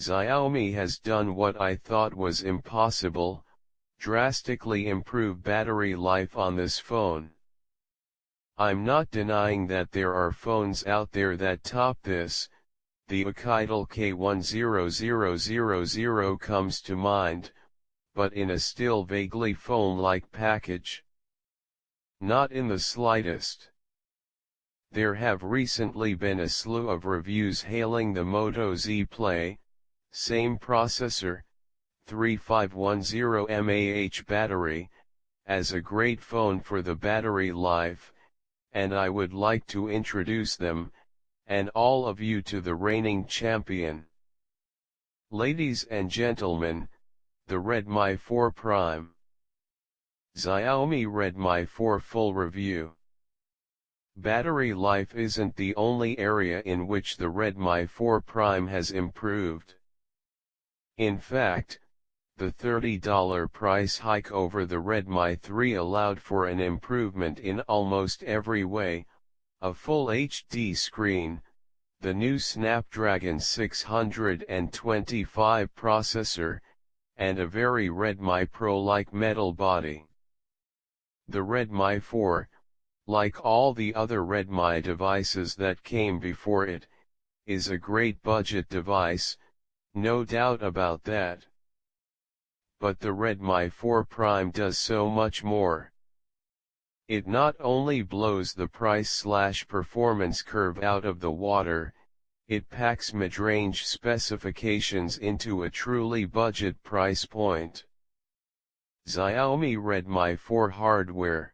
Xiaomi has done what I thought was impossible, drastically improve battery life on this phone. I'm not denying that there are phones out there that top this. The octa-core K10000 comes to mind, but in a still vaguely phone-like package. Not in the slightest. There have recently been a slew of reviews hailing the Moto Z Play, same processor, 3510 mAh battery, as a great phone for the battery life, and I would like to introduce them, and all of you, to the reigning champion. Ladies and gentlemen, the Redmi 4 Prime. Xiaomi Redmi 4 Full Review. Battery life isn't the only area in which the Redmi 4 Prime has improved. In fact, the $30 price hike over the Redmi 3 allowed for an improvement in almost every way: a full HD screen, the new Snapdragon 625 processor, and a very Redmi Pro-like metal body. The Redmi 4, like all the other Redmi devices that came before it, is a great budget device, no doubt about that. But the Redmi 4 Prime does so much more. It not only blows the price/performance curve out of the water, it packs mid-range specifications into a truly budget price point. Xiaomi Redmi 4 hardware.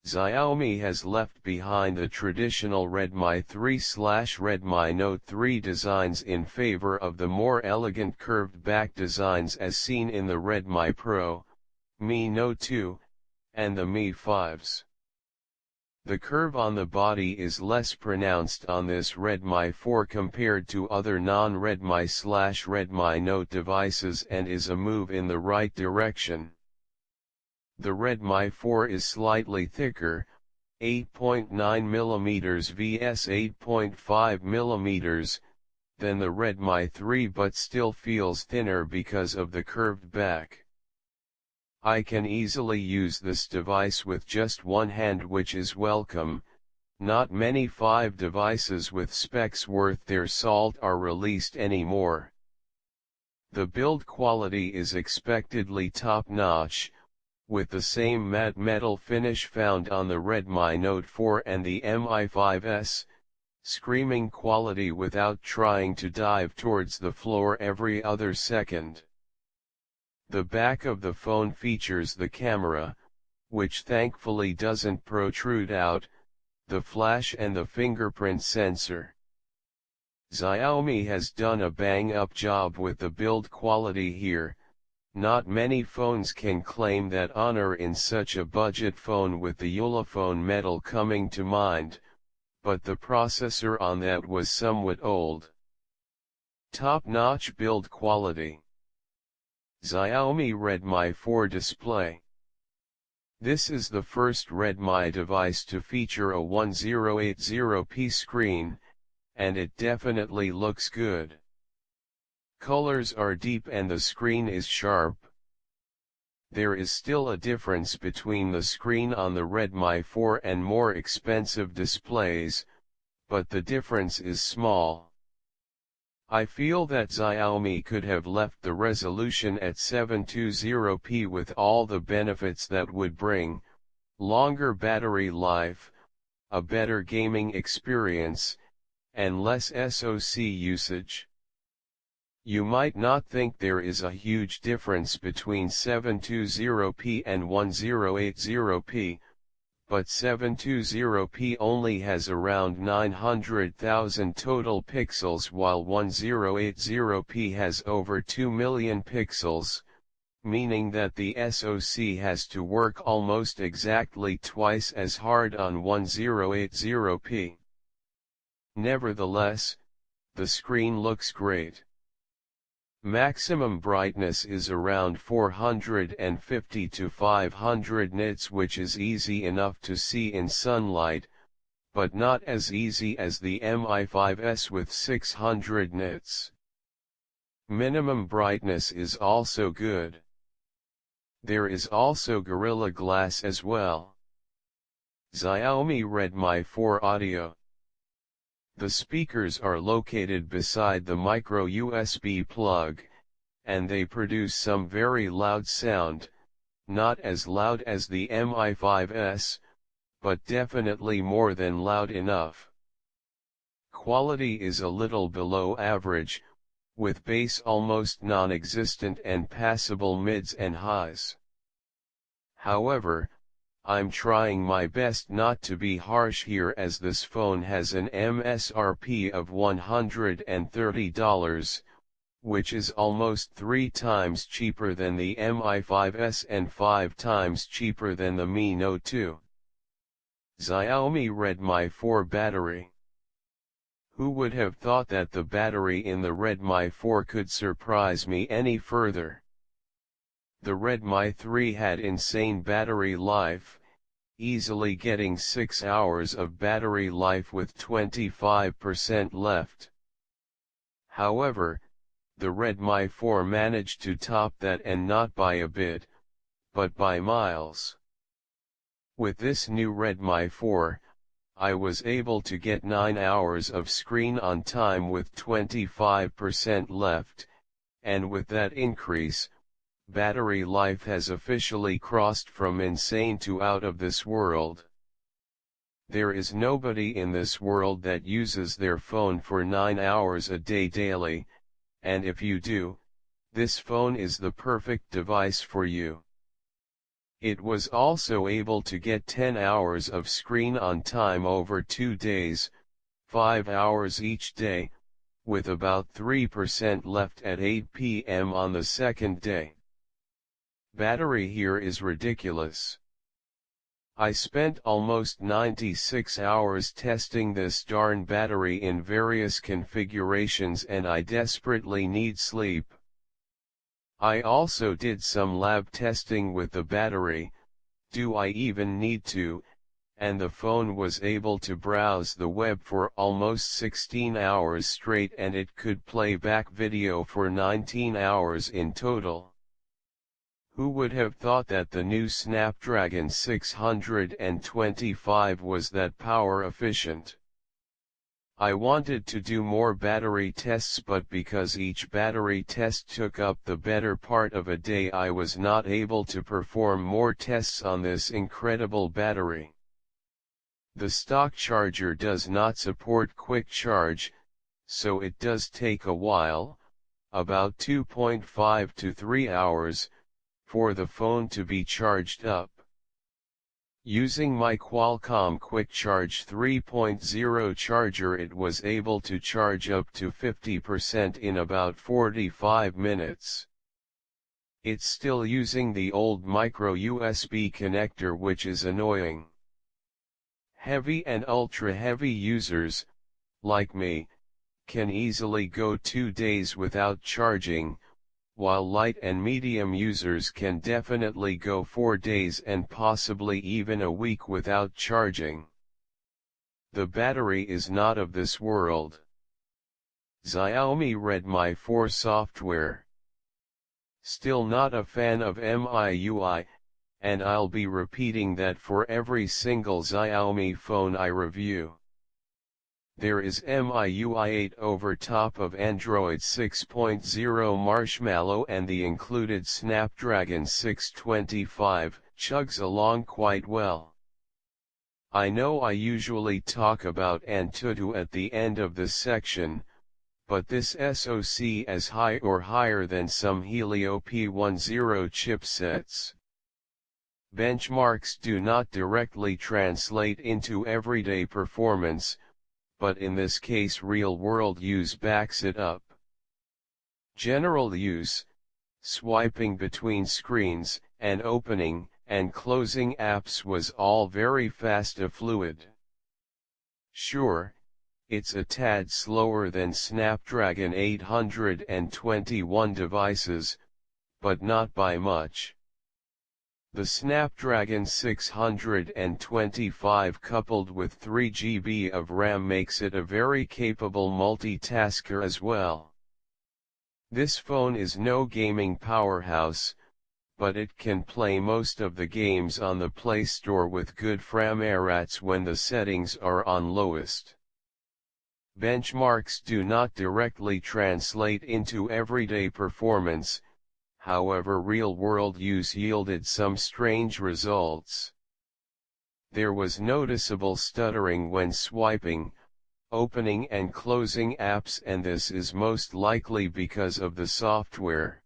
Xiaomi has left behind the traditional Redmi 3/Redmi Note 3 designs in favor of the more elegant curved back designs as seen in the Redmi Pro, Mi Note 2, and the Mi 5s. The curve on the body is less pronounced on this Redmi 4 compared to other non-Redmi/Redmi Note devices and is a move in the right direction. The Redmi 4 is slightly thicker, 8.9mm vs 8.5mm, than the Redmi 3, but still feels thinner because of the curved back. I can easily use this device with just one hand, which is welcome. Not many 5 devices with specs worth their salt are released anymore. The build quality is expectedly top-notch, with the same matte metal finish found on the Redmi Note 4 and the Mi 5s, screaming quality without trying to dive towards the floor every other second. The back of the phone features the camera, which thankfully doesn't protrude out, the flash and the fingerprint sensor. Xiaomi has done a bang-up job with the build quality here. Not many phones can claim that honor in such a budget phone, with the Ulefone metal coming to mind, but the processor on that was somewhat old. Top-notch build quality. Xiaomi Redmi 4 display. This is the first Redmi device to feature a 1080p screen, and it definitely looks good. Colors are deep and the screen is sharp. There is still a difference between the screen on the Redmi 4 and more expensive displays, but the difference is small. I feel that Xiaomi could have left the resolution at 720p with all the benefits that would bring: longer battery life, a better gaming experience, and less SoC usage. You might not think there is a huge difference between 720p and 1080p, but 720p only has around 900,000 total pixels while 1080p has over 2 million pixels, meaning that the SoC has to work almost exactly twice as hard on 1080p. Nevertheless, the screen looks great. Maximum brightness is around 450 to 500 nits, which is easy enough to see in sunlight, but not as easy as the Mi 5s with 600 nits. Minimum brightness is also good. There is also Gorilla Glass as well. Xiaomi Redmi 4 Audio. The speakers are located beside the micro USB plug, and they produce some very loud sound, not as loud as the Mi5S, but definitely more than loud enough. Quality is a little below average, with bass almost non-existent and passable mids and highs. However, I'm trying my best not to be harsh here, as this phone has an MSRP of $130, which is almost 3 times cheaper than the Mi5S and 5 times cheaper than the Mi Note 2. Xiaomi Redmi 4 battery. Who would have thought that the battery in the Redmi 4 could surprise me any further? The Redmi 3 had insane battery life, easily getting 6 hours of battery life with 25% left. However, the Redmi 4 managed to top that, and not by a bit, but by miles. With this new Redmi 4, I was able to get 9 hours of screen on time with 25% left, and with that increase, battery life has officially crossed from insane to out of this world. There is nobody in this world that uses their phone for 9 hours a day daily, and if you do, this phone is the perfect device for you. It was also able to get 10 hours of screen on time over 2 days, 5 hours each day, with about 3% left at 8 p.m. on the second day. Battery here is ridiculous. I spent almost 96 hours testing this darn battery in various configurations, and I desperately need sleep. I also did some lab testing with the battery, do I even need to, and the phone was able to browse the web for almost 16 hours straight, and it could play back video for 19 hours in total. Who would have thought that the new Snapdragon 625 was that power efficient? I wanted to do more battery tests, but because each battery test took up the better part of a day, I was not able to perform more tests on this incredible battery. The stock charger does not support quick charge, so it does take a while, about 2.5 to 3 hours, for the phone to be charged up. Using my Qualcomm Quick Charge 3.0 charger, it was able to charge up to 50% in about 45 minutes. It's still using the old micro USB connector, which is annoying. Heavy and ultra-heavy users, like me, can easily go 2 days without charging, while light and medium users can definitely go 4 days and possibly even a week without charging. The battery is not of this world. Xiaomi Redmi 4 software. Still not a fan of MIUI, and I'll be repeating that for every single Xiaomi phone I review. There is MIUI 8 over top of Android 6.0 Marshmallow, and the included Snapdragon 625 chugs along quite well. I know I usually talk about Antutu at the end of the section, but this SoC is high or higher than some Helio P10 chipsets. Benchmarks do not directly translate into everyday performance, but in this case real-world use backs it up. General use, swiping between screens, and opening and closing apps was all very fast and fluid. Sure, it's a tad slower than Snapdragon 821 devices, but not by much. The Snapdragon 625 coupled with 3 GB of RAM makes it a very capable multitasker as well. This phone is no gaming powerhouse, but it can play most of the games on the Play Store with good frame rates when the settings are on lowest. Benchmarks do not directly translate into everyday performance, however real-world use yielded some strange results. There was noticeable stuttering when swiping, opening and closing apps, and this is most likely because of the software.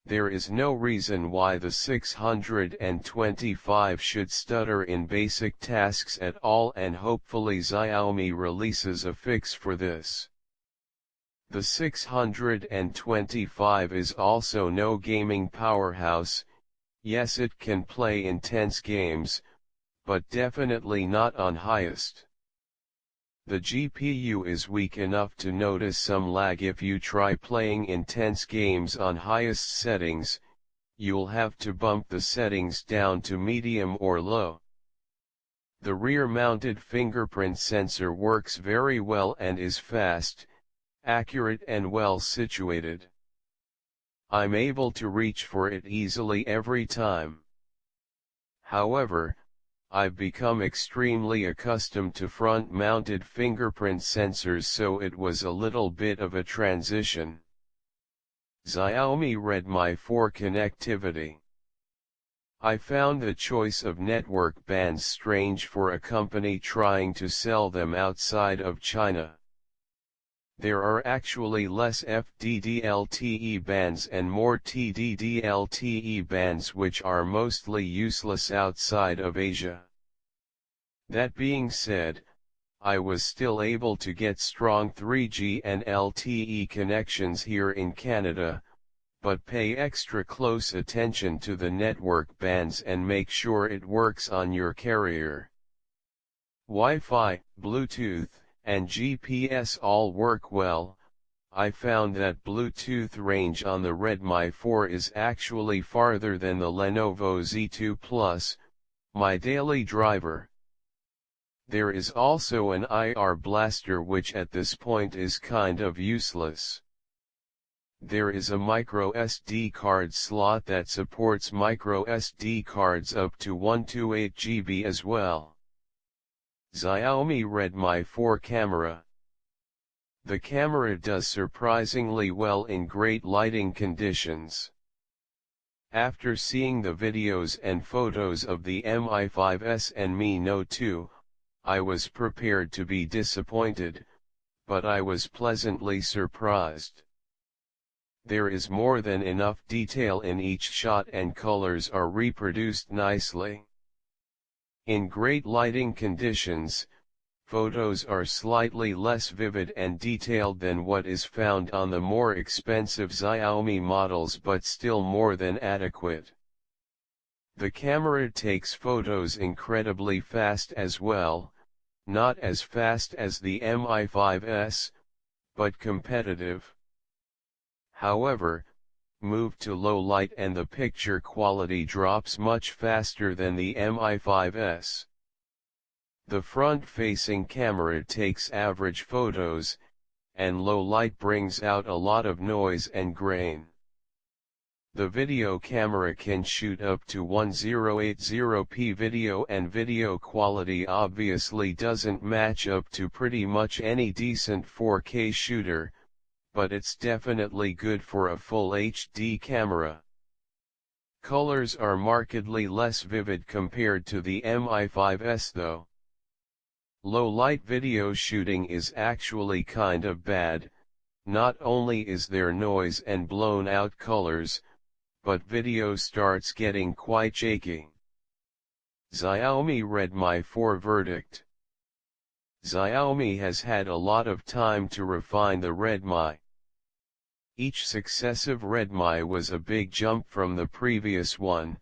There is no reason why the 625 should stutter in basic tasks at all, and hopefully Xiaomi releases a fix for this. The 625 is also no gaming powerhouse. Yes, it can play intense games, but definitely not on highest. The GPU is weak enough to notice some lag if you try playing intense games on highest settings. You'll have to bump the settings down to medium or low. The rear-mounted fingerprint sensor works very well and is fast, accurate and well situated. I'm able to reach for it easily every time. However, I've become extremely accustomed to front-mounted fingerprint sensors, so it was a little bit of a transition. Xiaomi Redmi 4 connectivity. I found the choice of network bands strange for a company trying to sell them outside of China. There are actually less FDD-LTE bands and more TDD-LTE bands, which are mostly useless outside of Asia. That being said, I was still able to get strong 3G and LTE connections here in Canada, but pay extra close attention to the network bands and make sure it works on your carrier. Wi-Fi, Bluetooth, and GPS all work well. I found that Bluetooth range on the Redmi 4 is actually farther than the Lenovo Z2 Plus, my daily driver. There is also an IR blaster, which at this point is kind of useless. There is a micro SD card slot that supports micro SD cards up to 128 GB as well. Xiaomi Redmi 4 camera. The camera does surprisingly well in great lighting conditions. After seeing the videos and photos of the Mi 5S and Mi Note 2, I was prepared to be disappointed, but I was pleasantly surprised. There is more than enough detail in each shot and colors are reproduced nicely. In great lighting conditions, photos are slightly less vivid and detailed than what is found on the more expensive Xiaomi models, but still more than adequate. The camera takes photos incredibly fast as well, not as fast as the Mi 5S, but competitive. However, move to low light and the picture quality drops much faster than the Mi 5S. The front-facing camera takes average photos, and low light brings out a lot of noise and grain. The video camera can shoot up to 1080p video, and video quality obviously doesn't match up to pretty much any decent 4K shooter, but it's definitely good for a full HD camera. Colors are markedly less vivid compared to the Mi 5S though. Low light video shooting is actually kind of bad. Not only is there noise and blown out colors, but video starts getting quite shaky. Xiaomi Redmi 4 verdict. Xiaomi has had a lot of time to refine the Redmi. Each successive Redmi was a big jump from the previous one,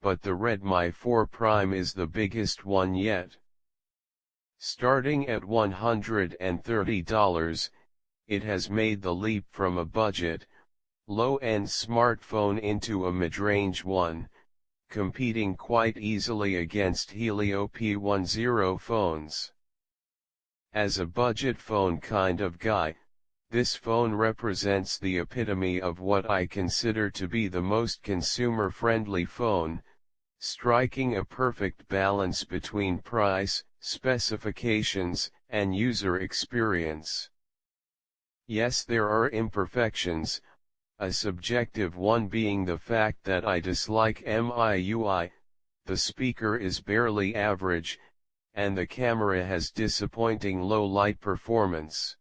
but the Redmi 4 Prime is the biggest one yet. Starting at $130, it has made the leap from a budget, low-end smartphone into a mid-range one, competing quite easily against Helio P10 phones. As a budget phone kind of guy, This phone represents the epitome of what I consider to be the most consumer-friendly phone, striking a perfect balance between price, specifications, and user experience. Yes, there are imperfections, a subjective one being the fact that I dislike MIUI, the speaker is barely average, and the camera has disappointing low light performance.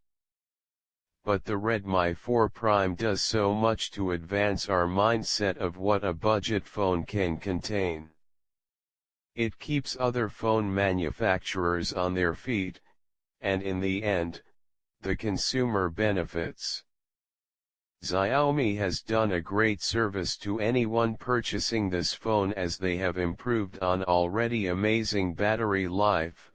But the Redmi 4 Prime does so much to advance our mindset of what a budget phone can contain. It keeps other phone manufacturers on their feet, and in the end, the consumer benefits. Xiaomi has done a great service to anyone purchasing this phone as they have improved on already amazing battery life,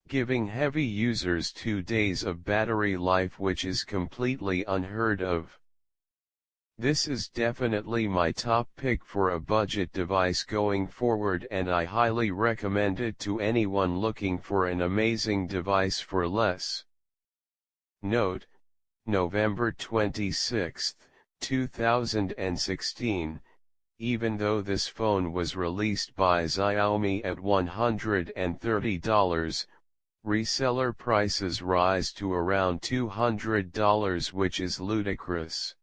giving heavy users 2 days of battery life, which is completely unheard of. This is definitely my top pick for a budget device going forward, and I highly recommend it to anyone looking for an amazing device for less. Note: November 26, 2016, even though this phone was released by Xiaomi at $130, reseller prices rise to around $200, which is ludicrous.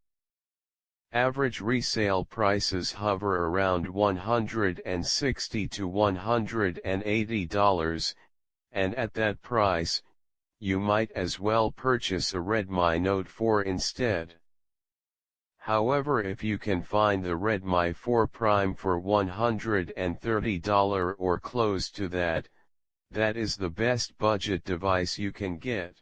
Average resale prices hover around $160 to $180, and at that price, you might as well purchase a Redmi Note 4 instead. However, if you can find the Redmi 4 Prime for $130 or close to that, that is the best budget device you can get.